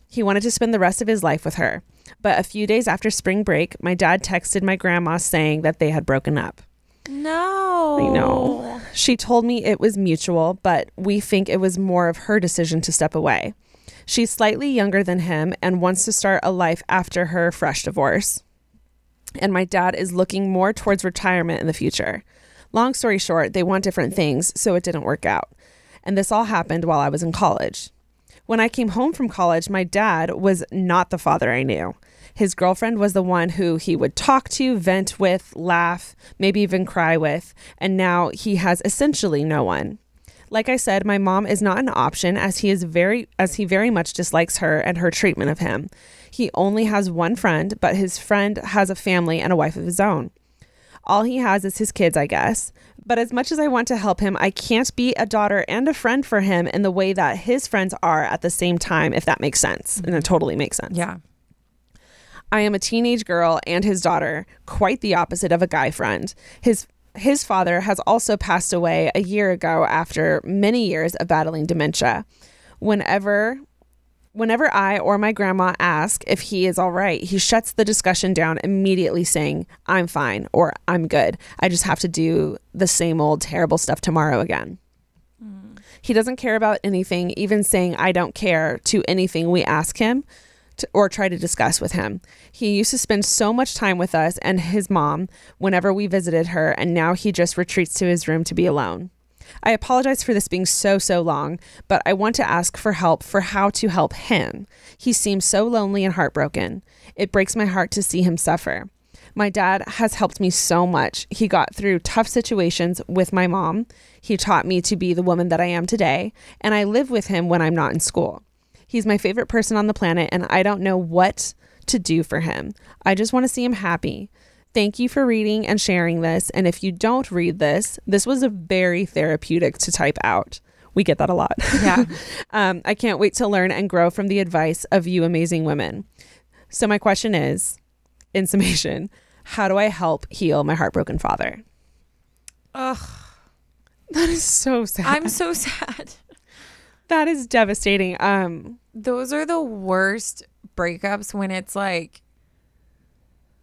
He wanted to spend the rest of his life with her. But a few days after spring break, my dad texted my grandma saying that they had broken up. No. I know. She told me it was mutual, but we think it was more of her decision to step away. She's slightly younger than him and wants to start a life after her fresh divorce. And my dad is looking more towards retirement in the future. Long story short, they want different things, so it didn't work out. And this all happened while I was in college. When I came home from college, my dad was not the father I knew. His girlfriend was the one who he would talk to, vent with, laugh, maybe even cry with, and now he has essentially no one. Like I said, my mom is not an option as he very much dislikes her and her treatment of him. He only has one friend, but his friend has a family and a wife of his own. All he has is his kids, I guess. But as much as I want to help him, I can't be a daughter and a friend for him in the way that his friends are at the same time, if that makes sense. And it totally makes sense. Yeah. I am a teenage girl and his daughter, quite the opposite of a guy friend. His father has also passed away a year ago after many years of battling dementia. Whenever I or my grandma ask if he is all right, he shuts the discussion down immediately saying, "I'm fine," or "I'm good. I just have to do the same old terrible stuff tomorrow again." He doesn't care about anything, even saying "I don't care" to anything we ask him or try to discuss with him. He used to spend so much time with us and his mom whenever we visited her, and now he just retreats to his room to be alone. I apologize for this being so long, but I want to ask for help for how to help him. He seems so lonely and heartbroken. It breaks my heart to see him suffer. My dad has helped me so much. He got through tough situations with my mom. He taught me to be the woman that I am today, and I live with him when I'm not in school. He's my favorite person on the planet, and I don't know what to do for him. I just want to see him happy. Thank you for reading and sharing this. And if you don't read this was a very therapeutic to type out. We get that a lot. Yeah. I can't wait to learn and grow from the advice of you amazing women. So my question is, in summation, how do I help heal my heartbroken father? Ugh. That is so sad. I'm so sad. That is devastating. Those are the worst breakups when it's like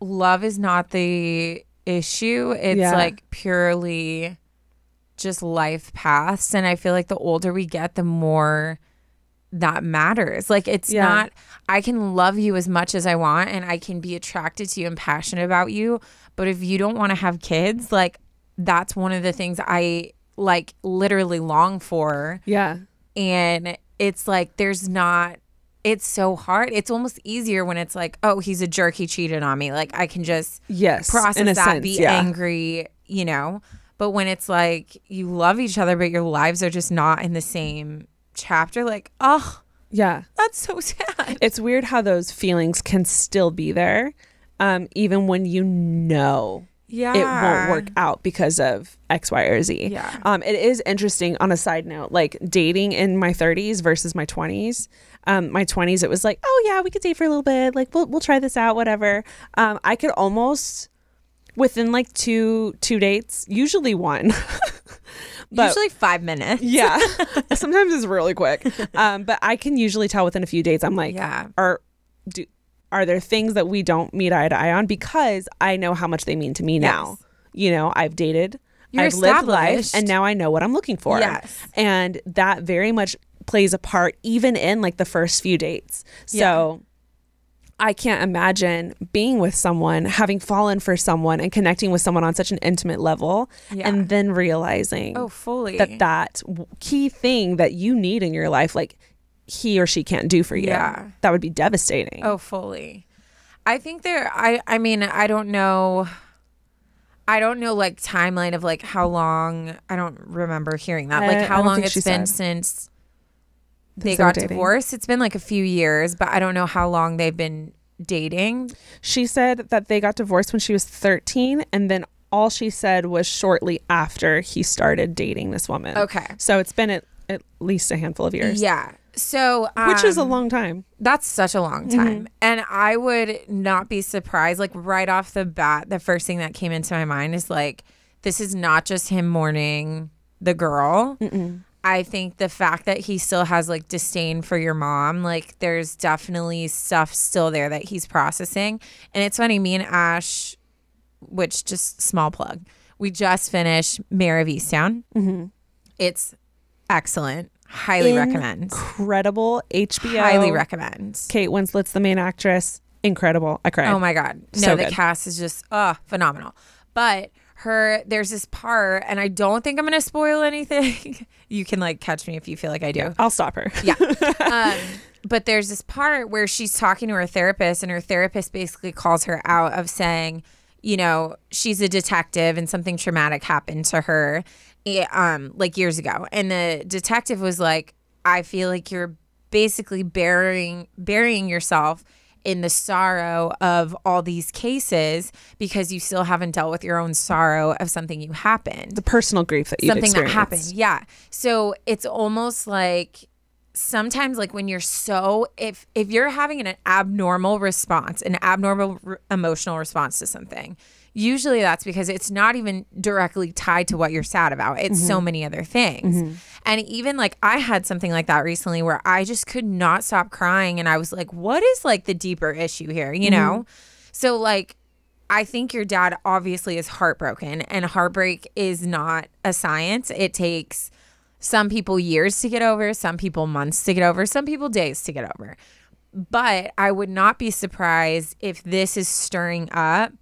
love is not the issue. It's like purely just life paths. And I feel like the older we get, the more that matters. Like it's not, I can love you as much as I want and I can be attracted to you and passionate about you. But if you don't want to have kids, like that's one of the things I like literally long for. Yeah. And it's like, it's so hard. It's almost easier when it's like, oh, he's a jerk. He cheated on me. Like I can just process that, be angry, you know, but when it's like you love each other, but your lives are just not in the same chapter, like, oh, yeah, that's so sad. It's weird how those feelings can still be there, even when you know it won't work out because of X, Y, or Z. Yeah. It is interesting on a side note, like dating in my 30s versus my 20s. My 20s, it was like, oh yeah, we could date for a little bit. Like we'll try this out, whatever. I could almost within like two dates, usually one. But, usually 5 minutes. Yeah. Sometimes it's really quick. But I can usually tell within a few dates. I'm like, are there things that we don't meet eye to eye on? Because I know how much they mean to me now. You know, I've dated, I've lived life, and now I know what I'm looking for. Yes. And that very much plays a part even in like the first few dates. So I can't imagine being with someone, having fallen for someone and connecting with someone on such an intimate level and then realizing fully that key thing that you need in your life, like he or she can't do for you. Yeah. That would be devastating. Oh, fully. I think I mean, I don't know like timeline of like how long, I don't remember hearing that. Like how long it's been since they got divorced. It's been like a few years, but I don't know how long they've been dating. She said that they got divorced when she was 13, and then all she said was shortly after he started dating this woman. Okay. So it's been at least a handful of years. Yeah. So which is a long time. That's such a long time. And I would not be surprised, like right off the bat, the first thing that came into my mind is like, this is not just him mourning the girl. I think the fact that he still has like disdain for your mom, like there's definitely stuff still there that he's processing. And it's funny, me and Ash, which just small plug, we just finished Mayor of Easttown. It's excellent. Highly recommend. Incredible HBO. Highly recommend. Kate Winslet's the main actress. Incredible. I cried. Oh my God. No, the cast is just phenomenal. But there's this part, and I don't think I'm going to spoil anything. You can like catch me if you feel like I do. Yeah, I'll stop her. Yeah. But there's this part where she's talking to her therapist, and her therapist basically calls her out of saying, you know, she's a detective and something traumatic happened to her like years ago. And the detective was like, I feel like you're basically burying yourself in the sorrow of all these cases because you still haven't dealt with your own sorrow of something you happened. The personal grief that you've experienced. Something that happened. Yeah. So it's almost like sometimes like when you're if you're having an abnormal response, an abnormal emotional response to something, usually that's because it's not even directly tied to what you're sad about. It's so many other things. And even like I had something like that recently where I just could not stop crying. And I was like, what is like the deeper issue here? You know? So like, I think your dad obviously is heartbroken, and heartbreak is not a science. It takes some people years to get over, some people months to get over, some people days to get over. But I would not be surprised if this is stirring up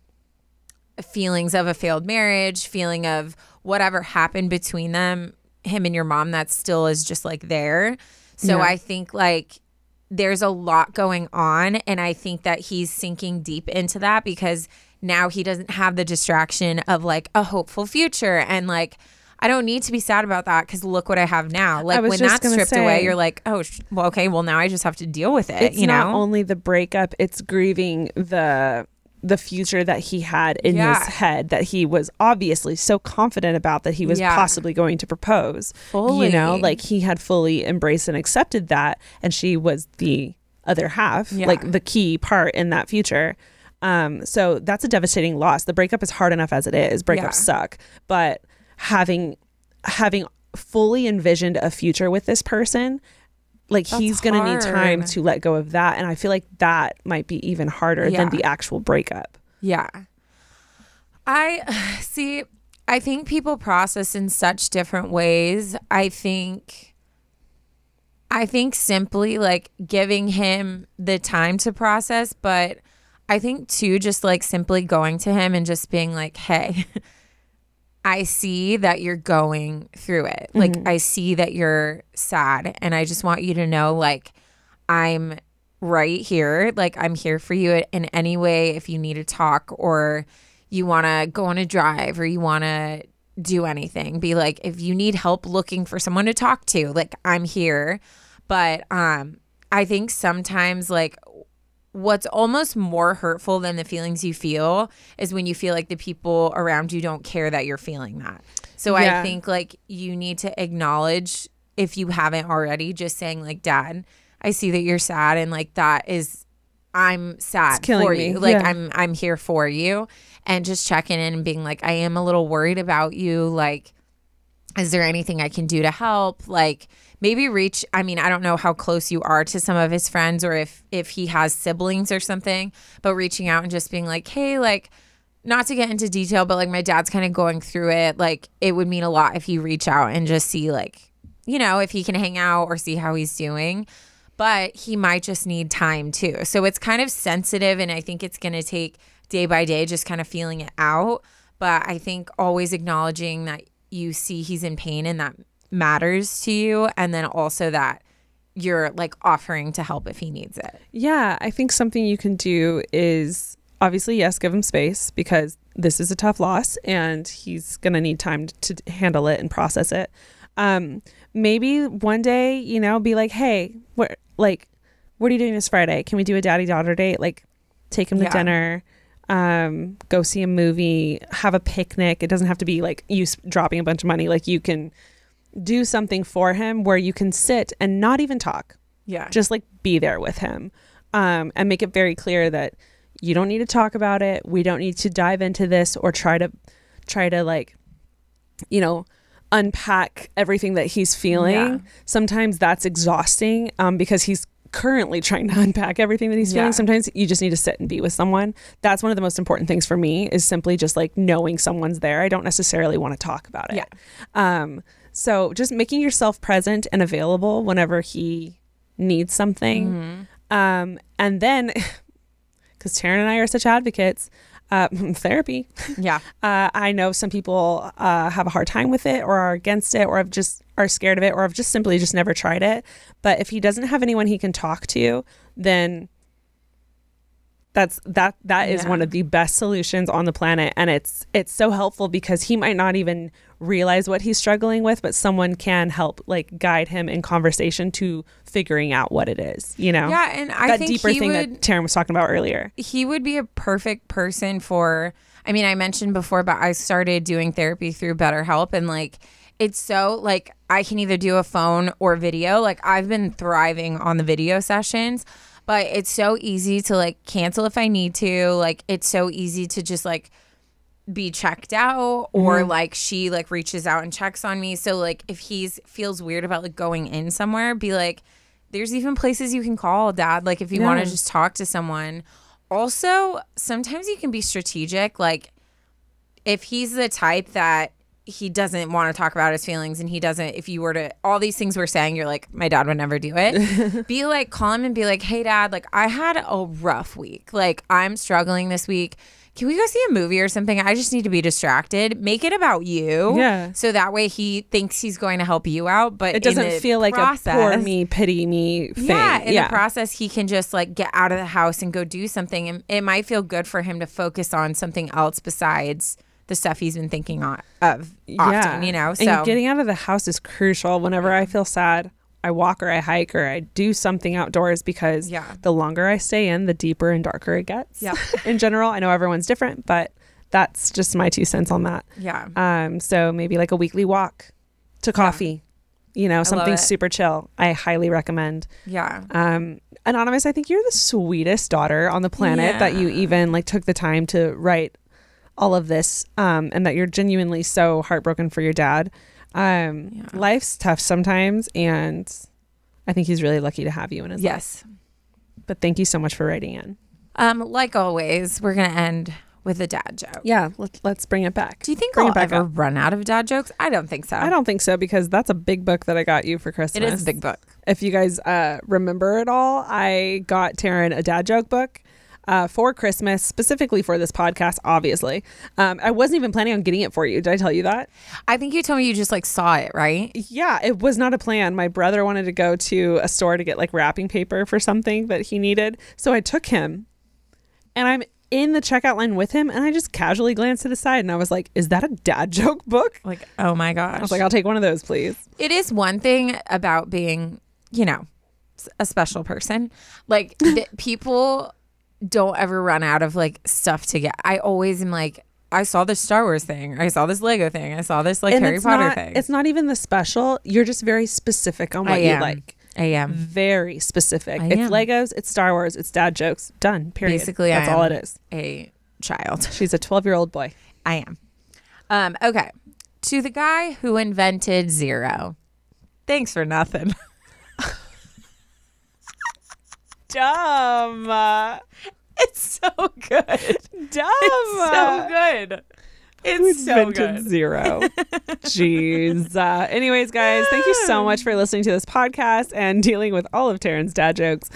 feelings of a failed marriage, feeling of whatever happened between him and your mom that still is just like there. So I think like there's a lot going on, and I think that he's sinking deep into that because now he doesn't have the distraction of like a hopeful future, and like I don't need to be sad about that because look what I have now. Like when that's stripped away, you're like, oh, well, okay, well now I just have to deal with it. It's not only the breakup; it's grieving the future that he had in his head that he was obviously so confident about that he was possibly going to propose. Fully. You know, like he had fully embraced and accepted that, and she was the other half, like the key part in that future. So that's a devastating loss. The breakup is hard enough as it is. Breakups suck, but having fully envisioned a future with this person, like he's going to need time to let go of that. And I feel like that might be even harder than the actual breakup. Yeah. I think people process in such different ways. I think simply like giving him the time to process, but I think too, just like simply going to him and just being like, hey, I see that you're going through it. Like, I see that you're sad, and I just want you to know, like, I'm right here. Like, I'm here for you in any way if you need to talk or you want to go on a drive or you want to do anything. Be like, if you need help looking for someone to talk to, like, I'm here. But I think sometimes, like, what's almost more hurtful than the feelings you feel is when you feel like the people around you don't care that you're feeling that. So I think like you need to acknowledge, if you haven't already, just saying like, Dad, I see that you're sad, and like that is, I'm sad for you. Like I'm here for you, and just checking in and being like, I am a little worried about you. Like, is there anything I can do to help? Like maybe reach, I mean, I don't know how close you are to some of his friends or if he has siblings or something, but reaching out and just being like, hey, like, not to get into detail, but like my dad's kind of going through it. Like it would mean a lot if you reach out and just see like, you know, if he can hang out or see how he's doing. But he might just need time too. So it's kind of sensitive, and I think it's going to take day by day just kind of feeling it out. But I think always acknowledging that you see he's in pain and that matters to you, and then also that you're like offering to help if he needs it. Yeah, I think something you can do is obviously, yes, give him space, because this is a tough loss and he's going to need time to handle it and process it. Maybe one day, you know, be like, hey, what are you doing this Friday? Can we do a daddy-daughter date? Like, take him to dinner, go see a movie, have a picnic. It doesn't have to be like you dropping a bunch of money. Like, you can do something for him where you can sit and not even talk. Yeah. Just like be there with him, and make it very clear that you don't need to talk about it. We don't need to dive into this or try to like, you know, unpack everything that he's feeling. Yeah. Sometimes that's exhausting, because he's currently trying to unpack everything that he's feeling. Sometimes you just need to sit and be with someone. That's one of the most important things for me, is simply just like knowing someone's there. I don't necessarily want to talk about it. Yeah. So just making yourself present and available whenever he needs something. Mm-hmm. And then, because Taryne and I are such advocates, therapy. Yeah. I know some people have a hard time with it, or are against it, or are scared of it, or have just simply just never tried it. But if he doesn't have anyone he can talk to, then that is one of the best solutions on the planet. And it's so helpful, because he might not even realize what he's struggling with, but someone can help like guide him in conversation to figuring out what it is, you know? Yeah. And I think that think deeper thing that Taryne was talking about earlier. He would be a perfect person for, I mean, I mentioned before, but I started doing therapy through BetterHelp, and like, it's so like, I can either do a phone or video. Like, I've been thriving on the video sessions, but it's so easy to like cancel if I need to. Like, it's so easy to just like be checked out, or like she like reaches out and checks on me. So like, if feels weird about like going in somewhere, be like, there's even places you can call, Dad, like if you want to just talk to someone. Also, sometimes you can be strategic. Like, if he's the type that he doesn't want to talk about his feelings, and he doesn't, if you were to, all these things we're saying, you're like, my dad would never do it. Be like, call him and be like, hey, Dad, like, I had a rough week. Like, I'm struggling this week. Can we go see a movie or something? I just need to be distracted. Make it about you. Yeah. So that way he thinks he's going to help you out, but it doesn't feel like a poor me, pity me thing. Yeah. In the process, he can just like get out of the house and go do something. And it might feel good for him to focus on something else besides the stuff he's been thinking of often, you know? So and getting out of the house is crucial. Whenever I feel sad, I walk or I hike or I do something outdoors, because the longer I stay in, the deeper and darker it gets. Yeah. In general, I know everyone's different, but that's just my 2 cents on that. Yeah. So maybe like a weekly walk to coffee, you know, something super chill. I highly recommend. Yeah. Anonymous, I think you're the sweetest daughter on the planet that you even like took the time to write all of this, and that you're genuinely so heartbroken for your dad. Life's tough sometimes, and I think he's really lucky to have you in his life. But thank you so much for writing in. Like always, we're gonna end with a dad joke. Yeah, let's bring it back. Do you think I'll ever run out of dad jokes? I don't think so. I don't think so, because that's a big book that I got you for Christmas. It is a big book. If you guys remember it all, I got Taryne a dad joke book for Christmas, specifically for this podcast, obviously. I wasn't even planning on getting it for you. Did I tell you that? I think you told me you just like saw it, right? Yeah, it was not a plan. My brother wanted to go to a store to get like wrapping paper for something that he needed. So I took him, and I'm in the checkout line with him, and I just casually glanced to the side, and I was like, is that a dad joke book? Like, oh my gosh. I was like, I'll take one of those, please. It is one thing about being, you know, a special person. Like people don't ever run out of like stuff to get. I always am like, I saw this Star Wars thing. I saw this Lego thing. I saw this like Harry Potter thing. It's not even the special. You're just very specific on what you like. I am. Very specific. It's Legos, it's Star Wars, it's dad jokes. Done. Period. Basically, that's all it is. A child. She's a 12-year-old boy. I am. Okay. To the guy who invented zero. Thanks for nothing. Dumb. It's so good. Dumb. It's so good. It's so good. Zero. Jeez. Anyways, guys, thank you so much for listening to this podcast and dealing with all of Taryne's dad jokes.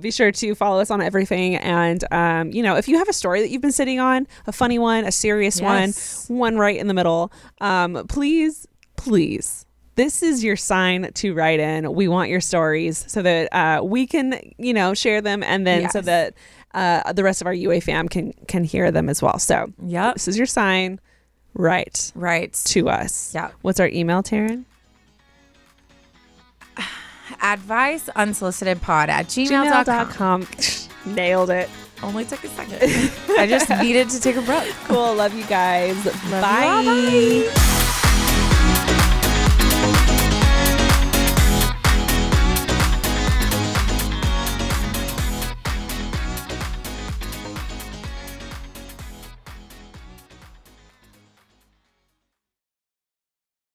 Be sure to follow us on everything. And, if you have a story that you've been sitting on, a funny one, a serious one right in the middle, please, this is your sign to write in. We want your stories so that we can, share them, and then so that the rest of our UA fam can hear them as well. So this is your sign. Right to us. Yeah. What's our email, Taryne? adviceunsolicitedpod@gmail.com. Nailed it. Only took a second. I just needed to take a breath. Cool. Love you guys. Bye. Bye.